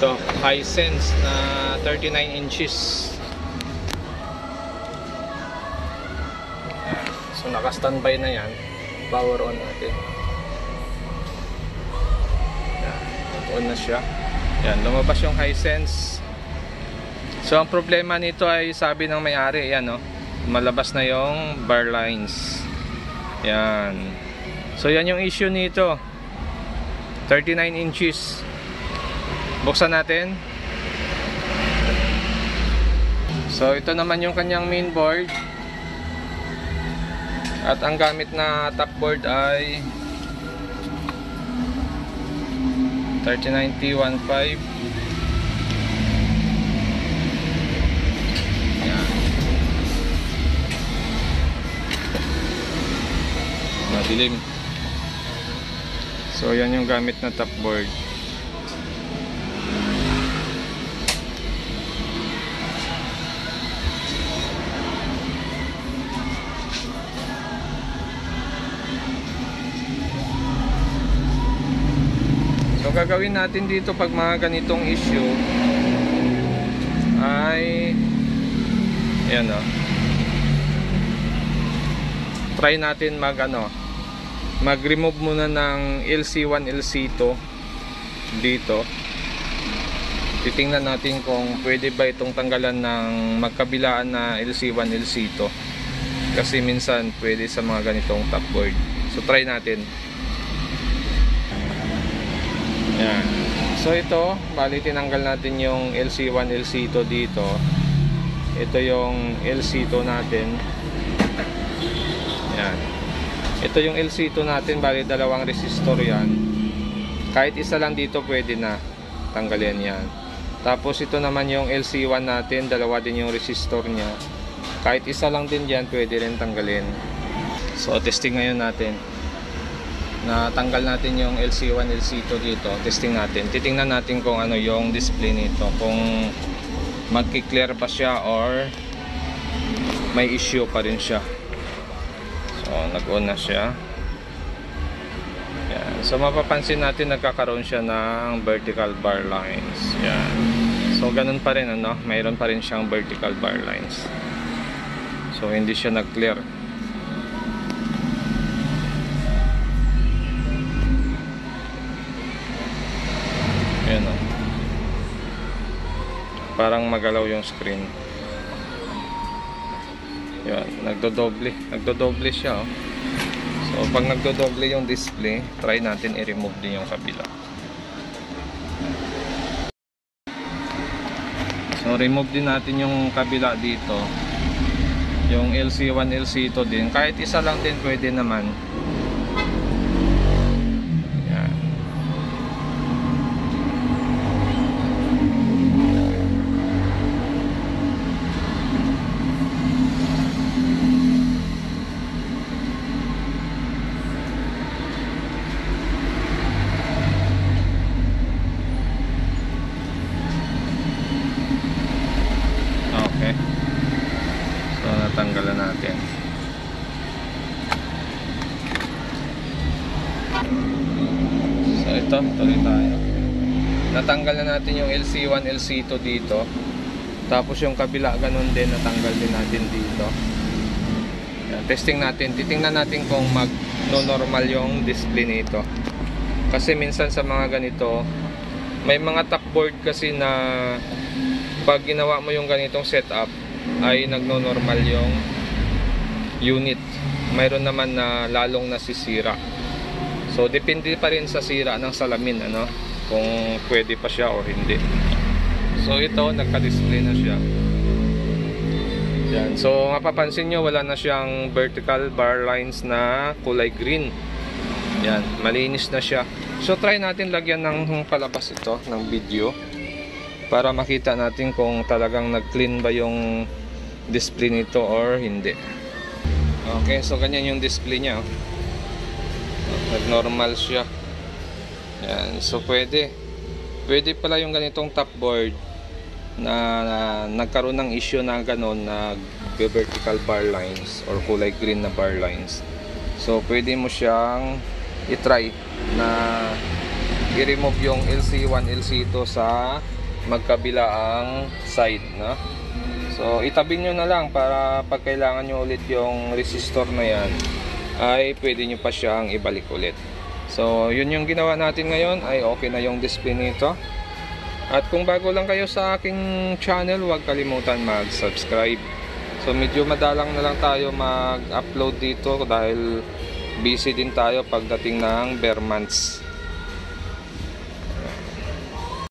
So, Hisense na 39 inches. So, naka-standby na yan. Power on natin. On na siya. Yan, lumabas yung Hisense. So, ang problema nito ay sabi ng may-ari, yan, no? Malabas na yung bar lines. Yan. So, yan yung issue nito. 39 inches. Buksan natin. So, ito naman yung kanyang main board. At ang gamit na top board ay 39T15. Yan. Madilim. So, yan yung gamit na top board. So, gagawin natin dito pag mga ganitong issue ay ayan, o. Try natin mag-remove muna ng LC1, LC2 dito. Titingnan natin kung pwede ba itong tanggalan ng magkabilaan na LC1, LC2. Kasi minsan pwede sa mga ganitong top board. So, try natin. Yan. So, ito, bali tinanggal natin yung LC1, LC2 dito. Ito yung LC2 natin. Yan. Ito yung LC2 natin, bali dalawang resistor yan. Kahit isa lang dito pwede na tanggalin yan. Tapos ito naman yung LC1 natin, dalawa din yung resistor nya. Kahit isa lang din yan pwede rin tanggalin. So, testing ngayon natin. Natanggal natin yung LC1, LC2 dito. Testing natin. Titingnan natin kung ano yung display nito, kung magki-clear pa siya or may issue pa rin siya. So, nag-on na siya. Yan. So, mapapansin natin nagkakaroon siya ng vertical bar lines. Yan. So, ganun pa rin, ano? Mayroon pa rin siyang vertical bar lines. So, hindi siya nag-clear. Yan, o. Parang magalaw yung screen. Yan, nagdodoble siya, oh. So, pag nagdodoble yung display, try natin i-remove din yung kabila. So, remove din natin yung kabila dito. Yung LC1, LC2 din. Kahit isa lang din pwede naman. Yan. Okay. So, natanggalan natin. So, ito, tuloy tayo. Natanggal na natin yung LC1, LC2 dito. Tapos yung kabila, ganun din, natanggal din natin dito. Yan, testing natin. Titingnan natin kung mag-normal yung display nito. Kasi minsan sa mga ganito, may mga top board kasi na pag ginawa mo yung ganitong setup ay nagno-normal yung unit. Mayroon naman na lalong nasisira. So, depende pa rin sa sira ng salamin, ano? Kung pwede pa siya o hindi. So, ito, nagka-display na siya. Yan. So, mapapansin nyo, wala na siyang vertical bar lines na kulay green. Yan, malinis na siya. So, try natin lagyan ng palabas ito, ng video, para makita natin kung talagang nag-clean ba yung display nito or hindi. Okay, so ganyan yung display niya. Nag-normal siya. Yan, so pwede pala yung ganitong top board na nagkaroon ng issue na gano'n na vertical bar lines or kulay green na bar lines. So pwede mo siyang i-try na i-remove yung LC1, LC2 sa magkabilaang side, no? So itabi nyo na lang para pag kailangan nyo ulit yung resistor na yan ay pwede nyo pa siyang ibalik ulit. So yun yung ginawa natin ngayon, ay okay na yung display nito. At kung bago lang kayo sa aking channel, huwag kalimutan mag-subscribe. So medyo madalang na lang tayo mag-upload dito dahil busy din tayo pagdating ng bare months.